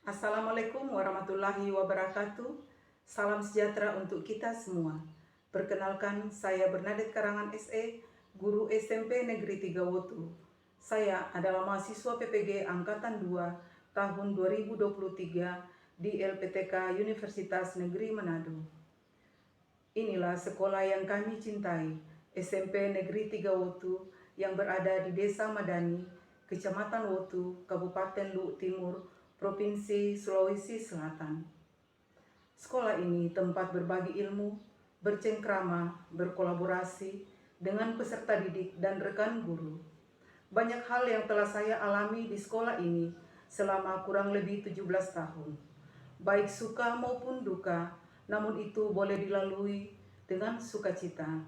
Assalamualaikum warahmatullahi wabarakatuh. Salam sejahtera untuk kita semua. Perkenalkan, saya Bernadette Karangan SE, guru SMP Negeri 3 Wotu. Saya adalah mahasiswa PPG Angkatan 2 tahun 2023 di LPTK Universitas Negeri Manado. Inilah sekolah yang kami cintai, SMP Negeri 3 Wotu yang berada di Desa Madani, Kecamatan Wotu, Kabupaten Luwu Timur, Provinsi Sulawesi Selatan. Sekolah ini tempat berbagi ilmu, bercengkrama, berkolaborasi dengan peserta didik dan rekan guru. Banyak hal yang telah saya alami di sekolah ini selama kurang lebih 17 tahun. Baik suka maupun duka, namun itu boleh dilalui dengan sukacita.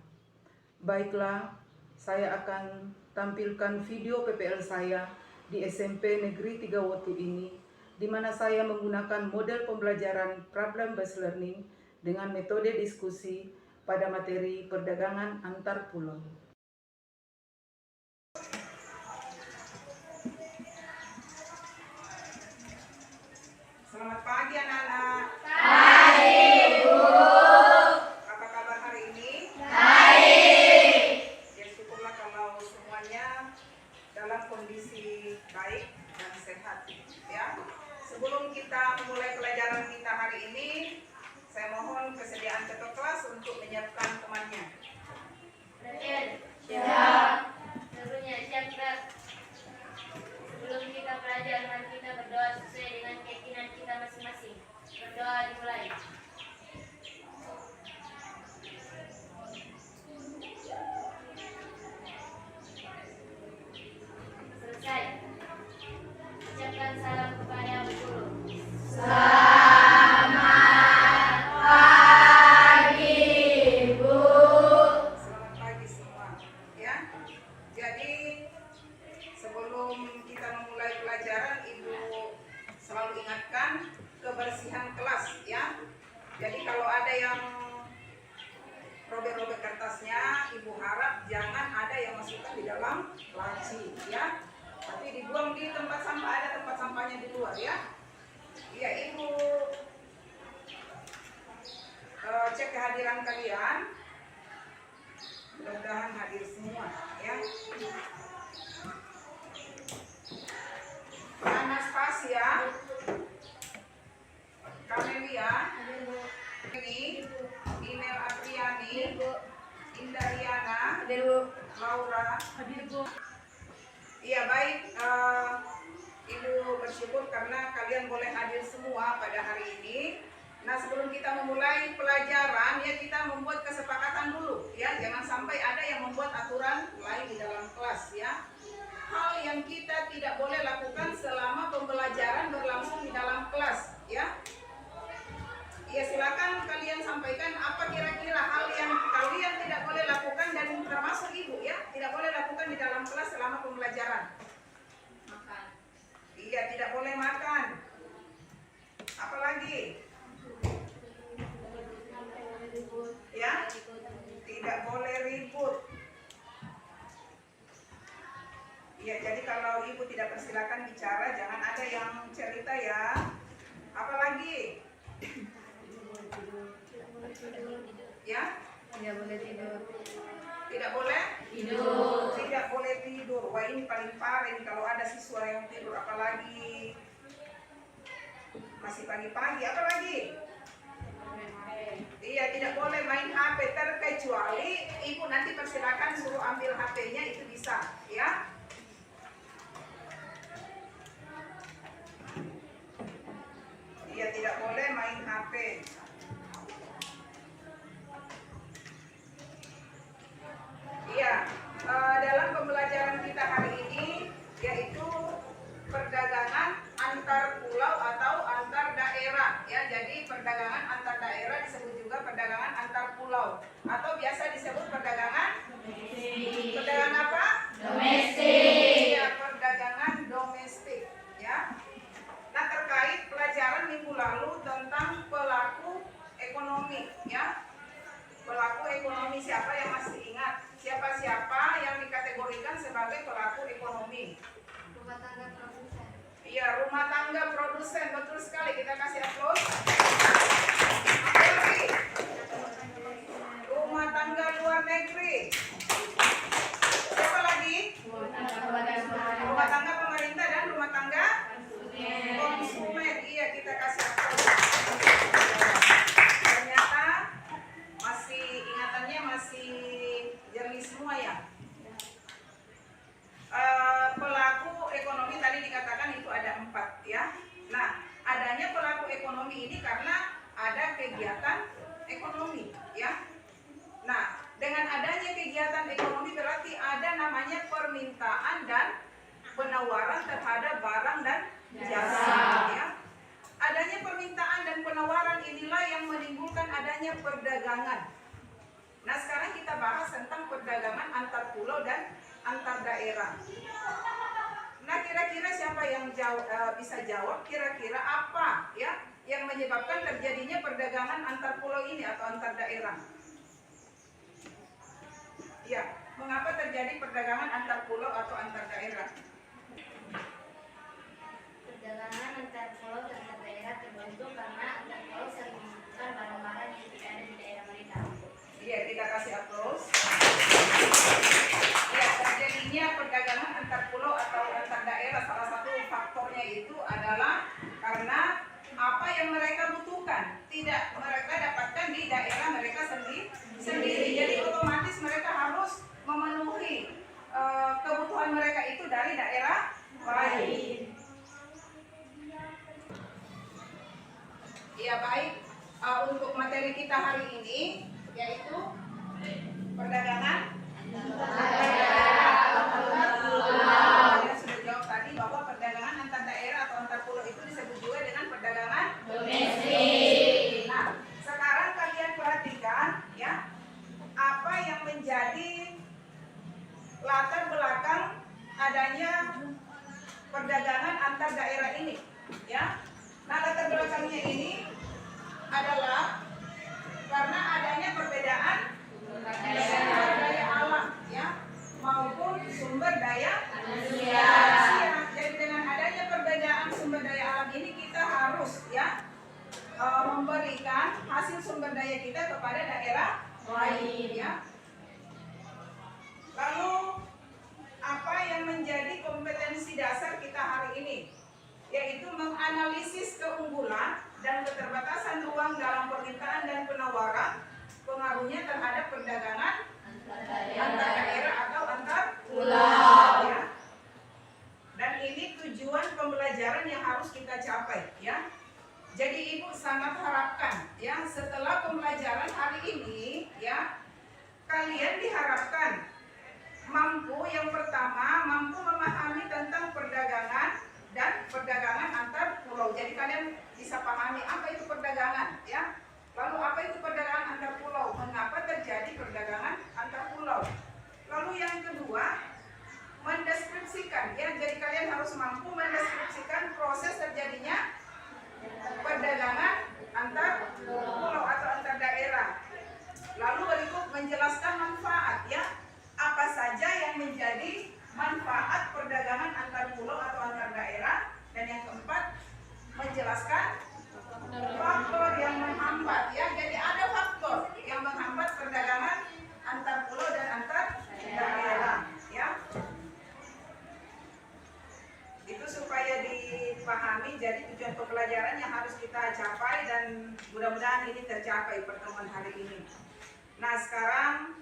Baiklah, saya akan tampilkan video PPL saya di SMP Negeri 3 Wotu ini, di mana saya menggunakan model pembelajaran problem-based learning dengan metode diskusi pada materi perdagangan antar pulau. Selamat pagi anak-anak. Pagi, Bu. Apa kabar hari ini? Baik. Ya, syukurlah kalau semuanya dalam kondisi baik dan sehat, ya. Sebelum kita memulai pelajaran kita hari ini, saya mohon kesediaan ketua kelas untuk menyiapkan temannya. Siap. Tentunya siap, Kak. Sebelum kita belajar, mari kita berdoa sesuai dengan keyakinan kita masing-masing. Berdoa dimulai. Selesai. Ucapkan salam kepada Bu Guru. Selamat pagi, Bu. Selamat pagi semua, ya. Jadi sebelum kita memulai pelajaran, Ibu selalu ingatkan kebersihan kelas, ya. Jadi kalau ada yang robek-robek kertasnya, Ibu harap jangan ada yang masukkan di dalam laci, ya. Tapi dibuang di tempat sampah, ada tempat sampahnya di luar, ya. Iya, Ibu cek kehadiran kalian. Mudah-mudahan hadir semua, ya. Anastasia, Kamelia, ini, Email Apriani, Indariana, Laura. Iya, baik. Ibu bersyukur karena kalian boleh hadir semua pada hari ini. Nah, sebelum kita memulai pelajaran, ya kita membuat kesepakatan dulu, ya. Jangan sampai ada yang membuat aturan lain di dalam kelas, ya. Hal yang kita tidak boleh lakukan selama pembelajaran berlangsung di dalam kelas, ya. Ya, silakan kalian sampaikan apa kira-kira hal yang kalian tidak boleh lakukan dan termasuk Ibu, ya, tidak boleh lakukan di dalam kelas selama pembelajaran. Makan. Iya, tidak boleh makan. Apalagi? Ya, tidak boleh ribut. Iya, jadi kalau Ibu tidak persilakan bicara, jangan ada yang cerita, ya. Apalagi? Ya? Tidak boleh tidur. Tidak boleh? Tidur. Tidak boleh tidur. Wah, ini paling parah ini kalau ada siswa yang tidur, apalagi masih pagi-pagi. Apalagi? Iya, tidak boleh main HP, terkecuali Ibu nanti persilakan suruh ambil HP-nya, itu bisa, ya. Iya, tidak boleh main HP. Iya, dalam pembelajaran kita hari ini yaitu perdagangan antar pulau atau antar daerah, ya. Jadi perdagangan antar daerah disebut juga perdagangan antar pulau atau biasa disebut perdagangan apa? Domestik. 100%, betul sekali. Kita kasih aplaus. Apalagi? Rumah tangga luar negeri. Siapa lagi? Rumah tangga pemerintah dan rumah tangga konsumen. Iya, kita kasih aplaus. Ternyata ingatannya masih jernih semua ya. Pelaku ekonomi tadi dikatakan itu ada 4 ya. Nah, adanya pelaku ekonomi ini karena ada kegiatan ekonomi ya. Nah, dengan adanya kegiatan ekonomi berarti ada namanya permintaan dan penawaran terhadap barang dan jasa ya. Adanya permintaan dan penawaran inilah yang menimbulkan adanya perdagangan. Nah, sekarang kita bahas tentang perdagangan antar pulau dan antar daerah. Nah, kira-kira siapa yang bisa jawab kira-kira apa ya yang menyebabkan terjadinya perdagangan antar pulau ini atau antar daerah? Ya, mengapa terjadi perdagangan antar pulau atau antar daerah? Perdagangan antar pulau dan antar daerah terbentuk karena antar pulau saling membutuhkan barang-barang yang tidak ada di daerah mereka. Iya, kita kasih aplaus. Ya, terjadinya perdagangan antar pulau atau antar daerah salah satu faktornya itu adalah karena apa yang mereka butuhkan tidak mereka dapatkan di daerah mereka sendiri. Jadi otomatis mereka harus memenuhi kebutuhan mereka itu dari daerah lain. Ya, baik. Untuk materi kita hari ini yaitu perdagangan antar pulau. Saya sudah jawab tadi bahwa perdagangan antar daerah atau antar pulau itu disebut juga dengan perdagangan domestik. Nah, sekarang kalian perhatikan ya, apa yang menjadi latar belakang adanya perdagangan antar daerah ini ya. Nah, latar belakangnya ini adalah karena adanya perbedaan sumber daya alam ya maupun sumber daya manusia. Jadi dengan adanya perbedaan sumber daya alam ini kita harus ya memberikan hasil sumber daya kita kepada daerah lain ya. Lalu apa yang menjadi kompetensi dasar kita hari ini? Yaitu menganalisis keunggulan dan keterbatasan ruang dalam permintaan dan penawaran, pengaruhnya terhadap perdagangan antar daerah atau antar pulau ya. Dan ini tujuan pembelajaran yang harus kita capai ya. Jadi Ibu sangat harapkan ya setelah pembelajaran hari ini ya, kalian diharapkan mampu yang pertama mampu memahami tentang perdagangan dan perdagangan antar pulau. Jadi kalian bisa pahami apa itu perdagangan ya. Lalu apa itu perdagangan antar pulau? Mengapa terjadi perdagangan antar pulau? Lalu yang kedua, mendeskripsikan ya. Jadi kalian harus mampu mendeskripsikan proses terjadinya perdagangan antar pulau atau antar daerah. Lalu berikut menjelaskan manfaat ya. Apa saja yang menjadi manfaat perdagangan antar pulau atau antar daerah. Dan yang keempat, menjelaskan faktor yang menghambat ya. Jadi ada faktor yang menghambat perdagangan antar pulau dan antar daerah ya. Itu supaya dipahami. Jadi tujuan pembelajaran yang harus kita capai dan mudah-mudahan ini tercapai pertemuan hari ini. Nah, sekarang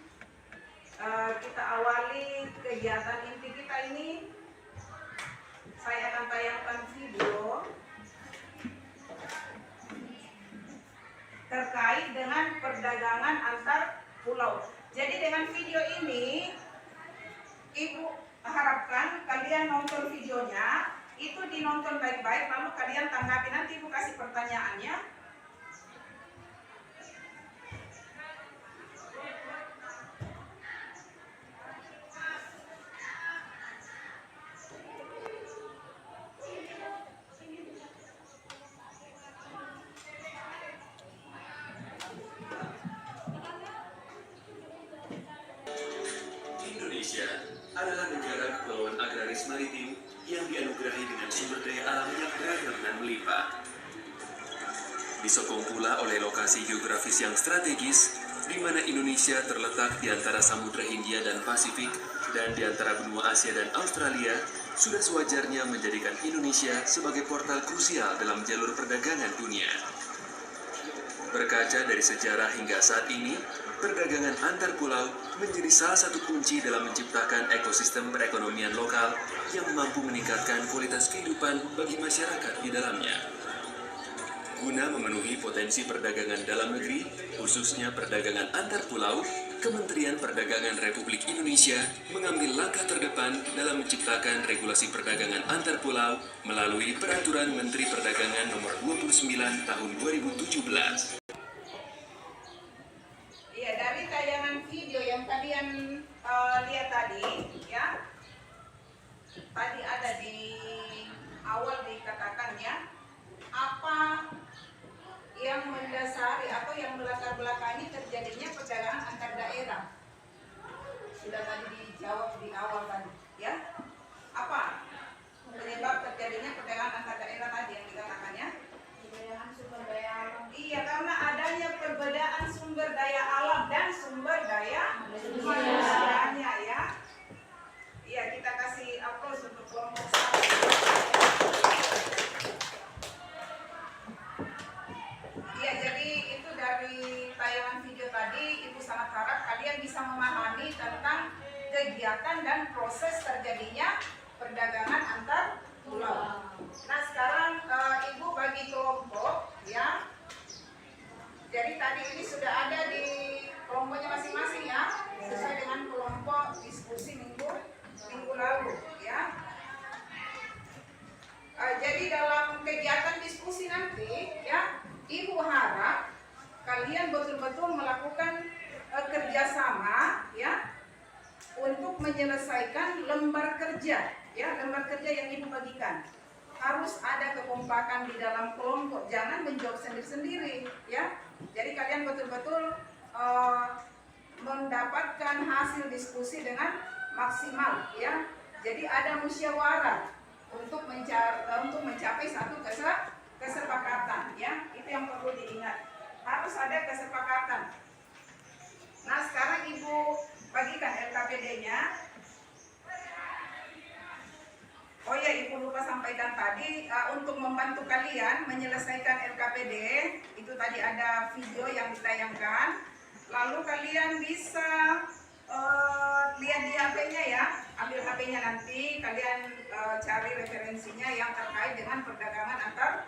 kita awali kegiatan inti kita ini. Saya akan tayangkan video terkait dengan perdagangan antar pulau. Jadi dengan video ini Ibu harapkan kalian nonton videonya, itu dinonton baik-baik, lalu kalian tanggapi. Nanti Ibu kasih pertanyaannya. Indonesia adalah negara kepulauan agraris maritim yang dianugerahi dengan sumber daya alam yang beragam dan melimpah. Disokong pula oleh lokasi geografis yang strategis, di mana Indonesia terletak di antara Samudra Hindia dan Pasifik dan di antara benua Asia dan Australia, sudah sewajarnya menjadikan Indonesia sebagai portal krusial dalam jalur perdagangan dunia. Berkaca dari sejarah hingga saat ini, perdagangan antar pulau menjadi salah satu kunci dalam menciptakan ekosistem perekonomian lokal yang mampu meningkatkan kualitas kehidupan bagi masyarakat di dalamnya. Guna memenuhi potensi perdagangan dalam negeri, khususnya perdagangan antar pulau, Kementerian Perdagangan Republik Indonesia mengambil langkah terdepan dalam menciptakan regulasi perdagangan antar pulau melalui Peraturan Menteri Perdagangan Nomor 29 Tahun 2017. Iya, dari tayangan video yang kalian lihat tadi, ya, tadi ada di awal dikatakan ya, apa yang mendasari atau yang melatar belakangi terjadinya perdagangan antar daerah. Sudah tadi dijawab di awal tadi, ya. Apa penyebab terjadinya perdagangan antar daerah tadi yang dikatakannya? Perbedaan sumber daya alam. Iya, karena adanya perbedaan sumber daya alam dan sumber daya manusianya, ya. Iya, kita kasih aplaus untuk kelompok 1. Iya, jadi itu dari tayangan video tadi, Ibu sangat harap kalian bisa memahami tentang kegiatan dan proses terjadinya perdagangan antar pulau. Nah, sekarang Ibu bagi kelompok, ya. Jadi tadi ini sudah ada di kelompoknya masing-masing, ya, sesuai dengan kelompok diskusi minggu lalu, ya. Jadi dalam kegiatan diskusi nanti, ya, Ibu harap kalian betul-betul melakukan kerjasama, ya, untuk menyelesaikan lembar kerja, ya, lembar kerja yang Ibu bagikan. Harus ada kekompakan di dalam kelompok, jangan menjawab sendiri-sendiri, ya. Jadi kalian betul-betul mendapatkan hasil diskusi dengan maksimal, ya. Jadi ada musyawarah untuk mencapai satu kesepakatan, ya. Itu yang perlu diingat. Harus ada kesepakatan. Nah, sekarang Ibu bagikan LKPD-nya. Oh ya, Ibu lupa sampaikan tadi, untuk membantu kalian menyelesaikan LKPD, itu tadi ada video yang ditayangkan. Lalu kalian bisa lihat di HP-nya, ya. Ambil HP-nya nanti, kalian cari referensinya yang terkait dengan perdagangan antar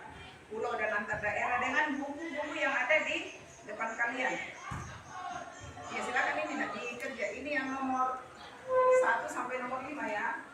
pulau dan antar daerah dengan buku-buku yang ada di depan kalian. Ya, silakan ini nanti kerja. Ini yang nomor 1 sampai nomor 5, ya.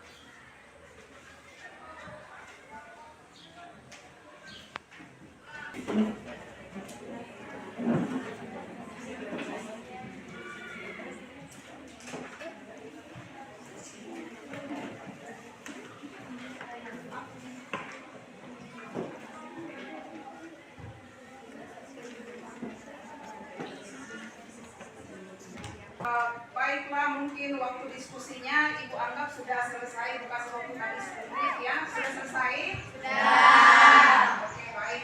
Baiklah, mungkin waktu diskusinya Ibu anggap sudah selesai, bukan waktu tadi 10 menit, ya. Sudah selesai? Sudah. Oke, baik.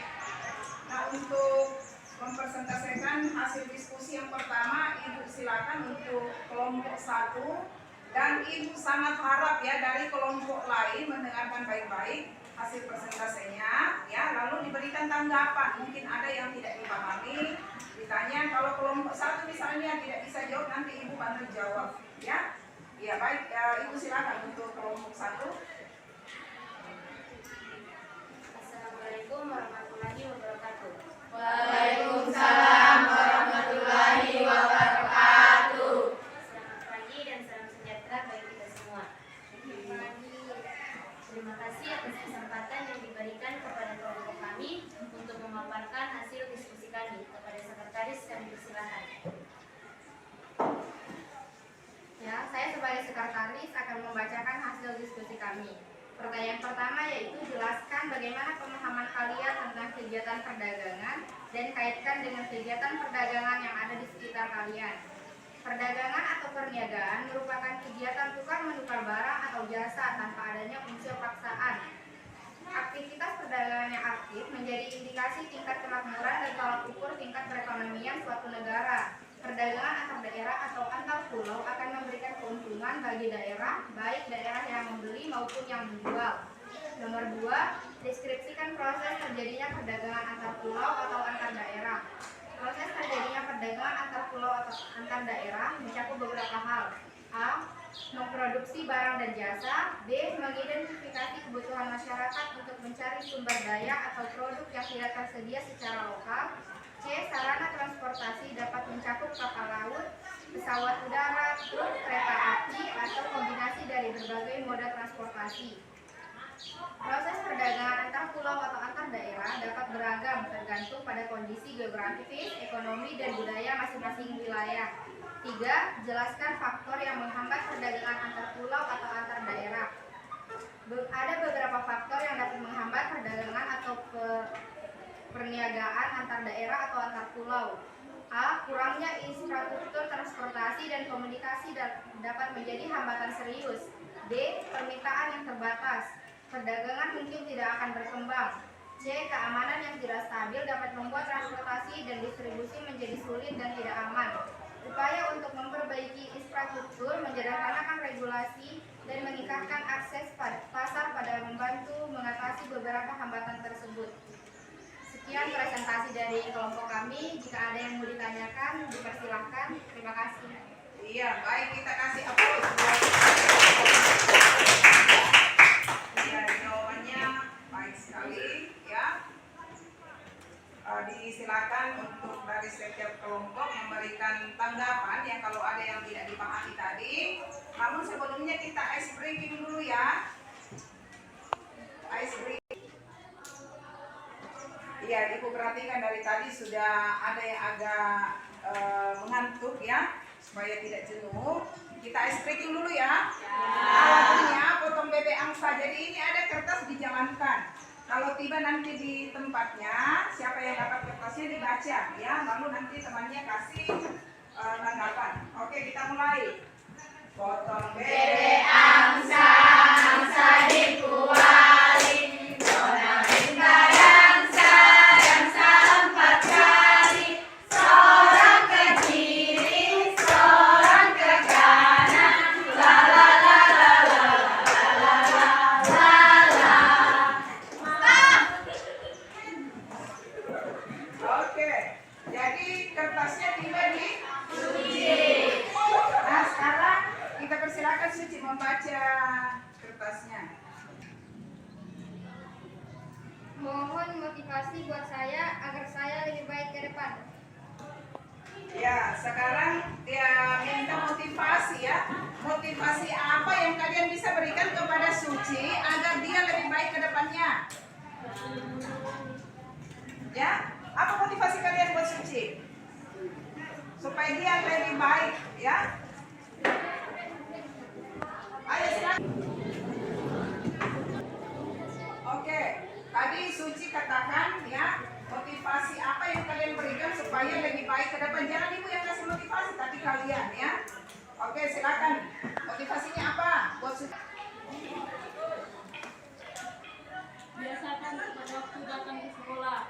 Nah, untuk mempresentasikan hasil diskusi yang pertama, Ibu silakan untuk kelompok 1, dan Ibu sangat harap, ya, dari kelompok lain mendengarkan baik-baik hasil presentasinya, ya, lalu diberikan tanggapan. Mungkin ada yang tidak dipahami, ditanya. Kalau kelompok 1 misalnya tidak bisa jawab, nanti Ibu bantu jawab, ya. Ya, baik, Ibu silakan untuk kelompok 1. Assalamualaikum warahmatullahi wabarakatuh. Waalaikumsalam warahmatullahi wabarakatuh. Selamat pagi dan salam sejahtera bagi kita semua. Terima kasih atas kesempatan yang diberikan kepada kelompok kami untuk memaparkan hasil diskusi kami. Kepada sekretaris kami persilakan. Ya, saya sebagai sekretaris akan membacakan hasil diskusi kami. Pertanyaan pertama yaitu jelaskan bagaimana pemahaman kalian tentang kegiatan perdagangan dan kaitkan dengan kegiatan perdagangan yang ada di sekitar kalian. Perdagangan atau perniagaan merupakan kegiatan tukar menukar barang atau jasa jasa tanpa adanya unsur paksaan. Aktivitas perdagangan yang aktif menjadi indikasi tingkat kemakmuran dan tolak ukur tingkat perekonomian suatu negara. Perdagangan antar daerah atau antar pulau akan memberikan keuntungan bagi daerah, baik daerah yang membeli maupun yang menjual. Nomor 2, deskripsikan proses terjadinya perdagangan antar pulau atau antar daerah. Proses terjadinya perdagangan antar pulau atau antar daerah mencakup beberapa hal. A. Memproduksi barang dan jasa. B. Mengidentifikasi kebutuhan masyarakat untuk mencari sumber daya atau produk yang tidak tersedia secara lokal. C. Sarana transportasi dapat mencakup kapal laut, pesawat udara, truk, kereta api, atau kombinasi dari berbagai moda transportasi. Proses perdagangan antar pulau atau antar daerah dapat beragam tergantung pada kondisi geografis, ekonomi, dan budaya masing-masing wilayah. 3. Jelaskan faktor yang menghambat perdagangan antar pulau atau antar daerah. Ada beberapa faktor yang dapat menghambat perdagangan atau perniagaan antar daerah atau antar pulau. A. Kurangnya infrastruktur transportasi dan komunikasi dapat menjadi hambatan serius. B. Permintaan yang terbatas. Perdagangan mungkin tidak akan berkembang. C. Keamanan yang tidak stabil dapat membuat transportasi dan distribusi menjadi sulit dan tidak aman. Upaya untuk memperbaiki infrastruktur, menyederhanakan regulasi, dan meningkatkan akses pasar pada membantu mengatasi beberapa hambatan tersebut. Sekian presentasi dari kelompok kami. Jika ada yang mau ditanyakan, dipersilahkan. Terima kasih. Iya, baik, kita kasih aplaus. Iya, jawabannya baik sekali ya. Disilakan untuk dari setiap kelompok memberikan tanggapan yang kalau ada yang tidak dipahami tadi. Namun sebelumnya kita ice breaking dulu ya. Ice breaking. Iya, Ibu perhatikan dari tadi sudah ada yang agak mengantuk ya, supaya tidak jenuh. Kita ice breaking dulu ya. Alatnya potong bebek angsa. Jadi ini ada kertas dijalankan. Kalau tiba nanti di tempatnya, siapa yang dapat kertasnya dibaca ya, lalu nanti temannya kasih tanggapan. Oke, kita mulai. Potong bebek angsa, angsa dikuali, dona minta dansa, dansa 4 kali, seorang ke kiri, seorang ke kanan, la la la la la la la la. Oke, jadi kertasnya tiba di Suci. Nah, sekarang kita persilakan Suci membaca kertasnya. Mohon motivasi buat saya agar saya lebih baik ke depan. Ya, sekarang dia minta motivasi ya. Motivasi apa yang kalian bisa berikan kepada Suci agar dia lebih baik ke depannya? Ya, apa motivasi kalian buat Suci? Supaya dia lebih baik, ya. Ayo silakan. Oke, tadi Suci katakan ya, motivasi apa yang kalian berikan supaya lebih baik ke depan. Jangan ibu yang kasih motivasi, tapi kalian ya. Oke, silakan. Motivasinya apa buat Suci? Biasakan tepat waktu datang ke sekolah.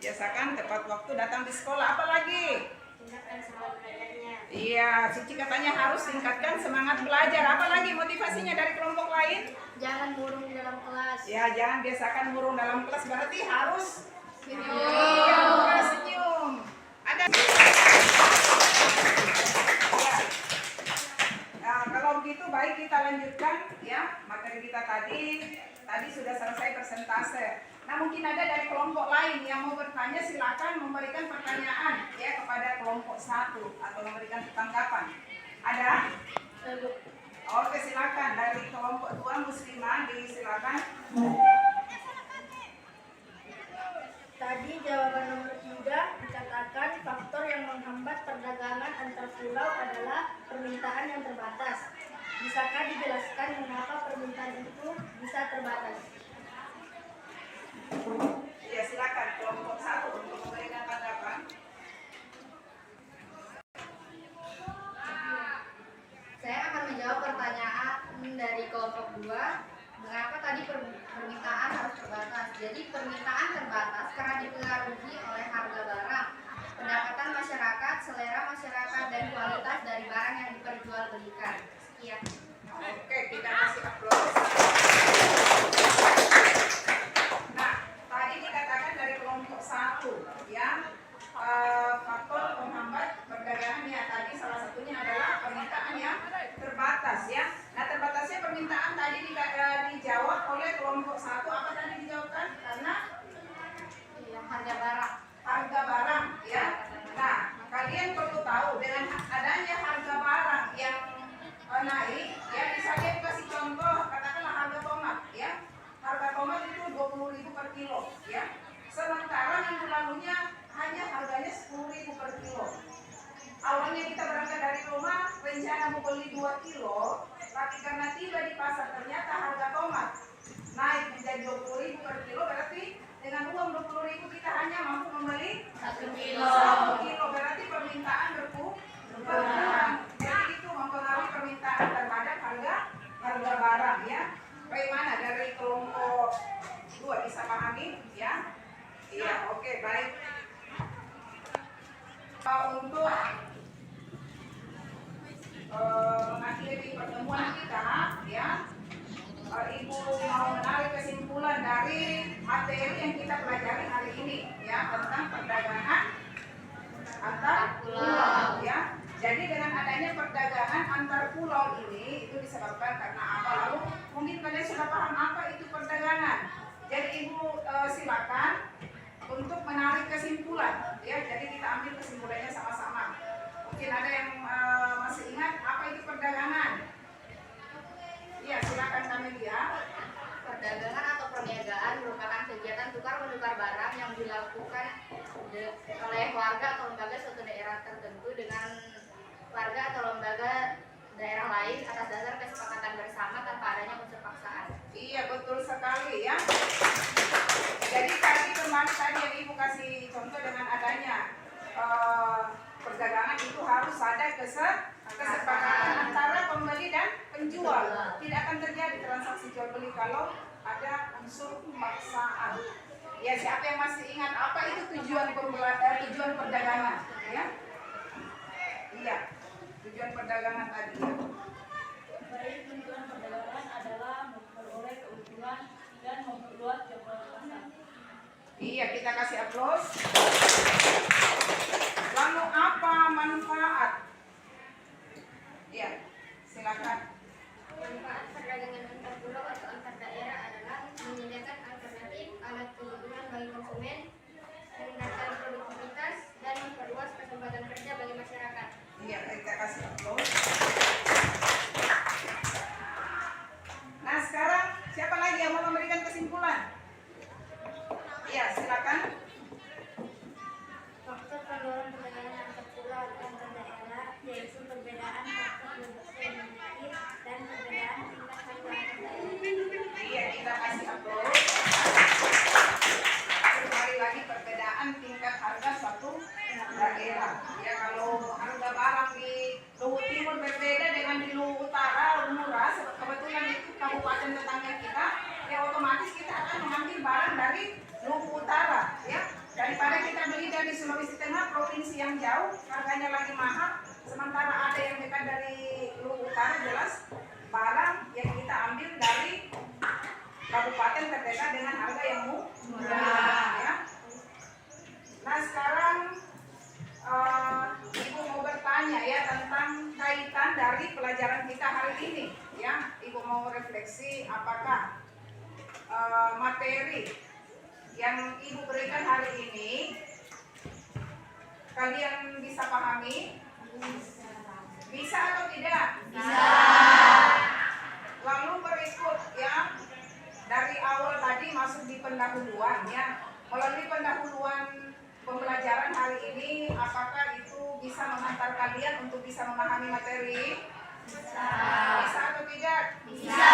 Biasakan tepat waktu datang di sekolah. Apa lagi? Tingkatkan semangat belajarnya. Iya, Suci katanya harus tingkatkan semangat belajar. Apa lagi motivasinya dari kelompok lain? Jangan murung dalam kelas. Ya, jangan biasakan murung dalam kelas, berarti harus senyum. Iya, harus senyum. Ada. Ya. Nah, kalau begitu baik kita lanjutkan ya materi kita tadi. Tadi sudah selesai persentase. Nah, mungkin ada dari kelompok lain yang mau bertanya, silakan memberikan pertanyaan ya kepada kelompok 1 atau memberikan tanggapan. Ada? Oke, silakan dari kelompok 2 muslimah disilakan. Tadi jawaban nomor 3 dikatakan faktor yang menghambat perdagangan antar pulau adalah permintaan yang terbatas. Bisakah dijelaskan mengapa permintaan itu bisa terbatas? Ya, silakan kelompok 1 untuk memberikan tanggapan. Saya akan menjawab pertanyaan kelompok 2, mengapa tadi permintaan harus terbatas? Jadi permintaan terbatas karena dipengaruhi oleh harga barang, pendapatan masyarakat, selera masyarakat, dan kualitas dari barang yang diperjualbelikan. Sekian. Oke, kita kasih aplaus. Nah, tadi dikatakan dari kelompok 1, ya, faktor penghambat perdagangan ya. Tadi salah satunya adalah permintaan yang terbatas, ya. Nah, terbatasnya permintaan tadi dijawab oleh kelompok 1. Apa tadi dijawabkan? Karena Harga barang. harga barang, ya. Nah, kalian perlu tahu dengan adanya harga barang yang naik, ya, misalnya kasih contoh, katakanlah harga tomat, ya. Harga tomat itu 20.000 per kilo, ya. Sementara minggu lalunya hanya harganya 10.000 per kilo. Awalnya kita berangkat dari rumah rencana mau beli 2 kilo, tapi karena tiba di pasar ternyata harga tomat naik menjadi 20.000 per kilo, berarti dengan uang 20.000 kita hanya mampu membeli 1 kilo. 1 kilo, berarti permintaan berkurang. Jadi itu mempengaruhi permintaan terhadap harga barang, ya. Bagaimana dari kelompok 2 bisa pahami, ya? Iya, oke, baik. Untuk mengakhiri pertemuan kita, ya, Ibu mau menarik kesimpulan dari materi yang kita pelajari hari ini, ya, tentang perdagangan antar pulau, ya. Jadi dengan adanya perdagangan antar pulau ini itu disebabkan karena apa? Lalu mungkin kalian sudah paham apa itu perdagangan. Jadi Ibu silakan untuk menarik kesimpulan, ya. Jadi kita ambil kesimpulannya sama-sama. Mungkin ada yang masih ingat apa itu perdagangan? Iya, silakan Kamelia. Perdagangan atau perniagaan merupakan kegiatan tukar menukar barang yang dilakukan oleh warga atau lembaga suatu daerah tertentu dengan warga atau lembaga daerah lain atas dasar kesepakatan bersama tanpa adanya unsur paksaan. Iya, betul sekali, ya. Jadi tadi kembali tadi yang Ibu kasih contoh dengan adanya perdagangan itu harus ada kesepakatan antara pembeli dan penjual. Tidak akan terjadi transaksi jual beli kalau ada unsur paksaan. Ya, siapa yang masih ingat apa itu tujuan perdagangan? Ya, iya, tujuan perdagangan tadi. Ya. Baik, tujuan perdagangan adalah memperoleh keuntungan dan memperluas jangkauan pasar. Iya, kita kasih aplaus. Lalu apa manfaat? Ya, silakan. Manfaat perdagangan antar pulau atau antar daerah adalah menyediakan alternatif alat kebutuhan bagi konsumen, meningkatkan produktivitas, dan memperluas kesempatan kerja bagi masyarakat. Iya, kita kasih aplaus. Nah, sekarang siapa lagi yang mau memberikan kesimpulan? Iya, silakan. Faktor pendorong perdagangan antar pulau atau antar daerah yaitu perbedaan faktor geografis yang dimiliki dan perbedaan tingkat harga antar daerah. Iya, kita kasih aplaus. Sekali lagi perbedaan tingkat harga suatu daerah. Ya, kalau harga barang di Luhut Timur berbeda dengan di Luhut Utara murah, kebetulan itu kabupaten tetangga kita, ya otomatis kita akan mengambil barang dari Luhut Utara, ya. Daripada kita beli dari Sulawesi Tengah, provinsi yang jauh, harganya lagi mahal, sementara ada yang dekat dari Luhut Utara, jelas barang yang kita ambil dari kabupaten terdekat dengan harga yang murah, ya. Nah, sekarang Ibu mau bertanya, ya, tentang kaitan dari pelajaran kita hari ini, ya. Ibu mau refleksi apakah materi yang Ibu berikan hari ini kalian bisa pahami? Bisa atau tidak? Bisa. Lalu berikut, ya, dari awal tadi masuk di pendahuluan, ya. Melalui pendahuluan pembelajaran hari ini, apakah itu bisa mengantar kalian untuk bisa memahami materi? Bisa. Bisa atau tidak? Bisa.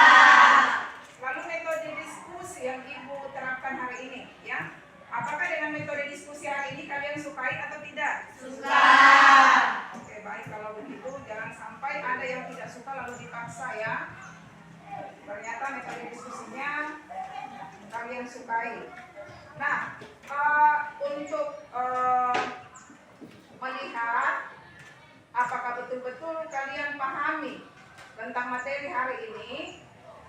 Lalu metode diskusi yang Ibu terapkan hari ini, ya. Apakah dengan metode diskusi hari ini kalian sukai atau tidak? Suka. Oke, baik, kalau begitu jangan sampai ada yang tidak suka lalu dipaksa, ya. metode diskusinya kalian sukai. Nah, untuk melihat apakah betul-betul kalian pahami tentang materi hari ini.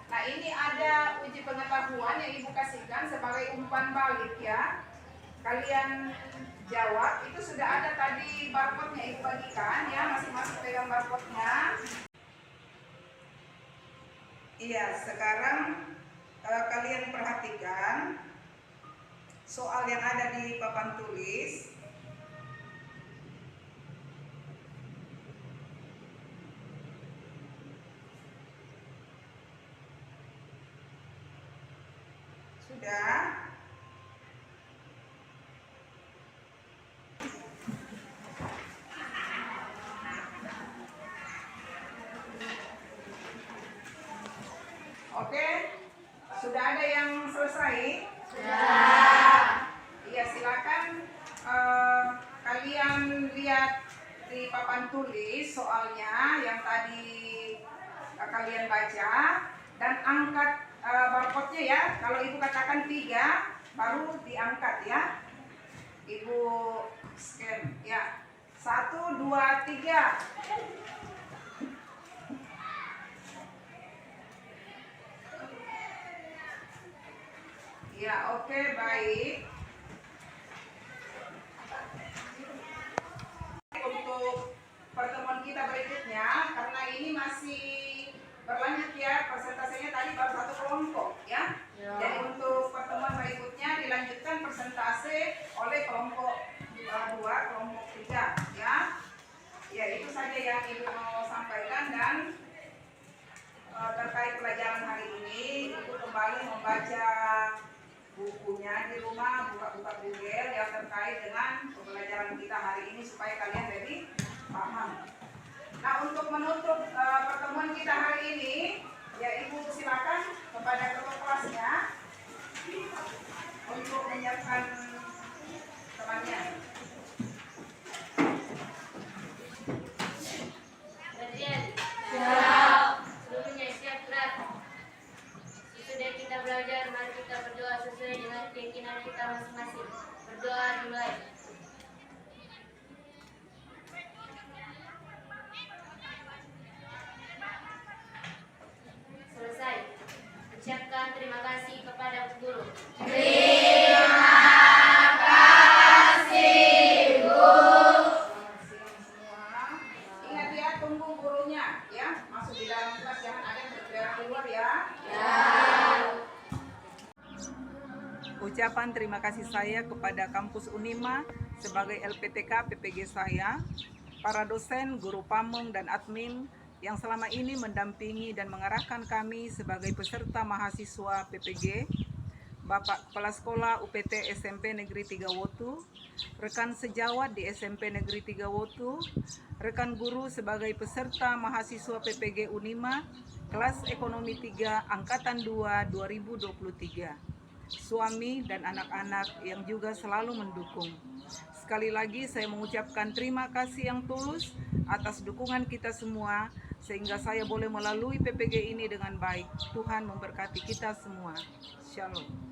Nah, ini ada uji pengetahuan yang Ibu kasihkan sebagai umpan balik ya. Kalian jawab, itu sudah ada tadi barcode-nya Ibu bagikan ya, masing-masing pegang barcode-nya. Iya, sekarang kalian perhatikan soal yang ada di papan tulis. Sudah? Oke, sudah ada yang selesai? Iya, silakan kalian lihat di papan tulis soalnya yang tadi kalian baca dan angkat barcode-nya ya. Kalau Ibu katakan 3 baru diangkat ya. Ibu scan ya. 1, 2, 3. Ya, oke, baik. Untuk pertemuan kita berikutnya, karena ini masih berlanjut ya, persentasenya tadi baru 1 kelompok ya. Jadi untuk pertemuan berikutnya dilanjutkan persentase oleh kelompok 2, kelompok 3 ya. Ya, itu saja yang Ibu mau sampaikan. Dan terkait pelajaran hari ini, Ibu kembali membaca bukunya di rumah, buka-buka Google yang terkait dengan pembelajaran kita hari ini supaya kalian lebih paham. Nah, untuk menutup pertemuan kita hari ini, ya Ibu silakan kepada ketua kelasnya untuk menyiapkan temannya. Bagian siap. Seluruhnya siap gerak. Sesudah kita belajar, mari kita berdoa sesuai dengan keyakinan kita masing-masing. Berdoa dimulai. Selesai. Ucapkan terima kasih kepada guru. Ingat ya, tunggu gurunya ya. Masuk di dalam kelas, jangan ada yang berkeliaran keluar ya. Ucapan terima kasih saya kepada Kampus Unima sebagai LPTK PPG saya, para dosen, guru pamong dan admin yang selama ini mendampingi dan mengarahkan kami sebagai peserta mahasiswa PPG, Bapak Kepala Sekolah UPT SMP Negeri 3 Wotu, rekan sejawat di SMP Negeri 3 Wotu, rekan guru sebagai peserta mahasiswa PPG Unima, kelas ekonomi 3 Angkatan 2 2023, suami dan anak-anak yang juga selalu mendukung. Sekali lagi saya mengucapkan terima kasih yang tulus atas dukungan kita semua sehingga saya boleh melalui PPG ini dengan baik. Tuhan memberkati kita semua. Shalom.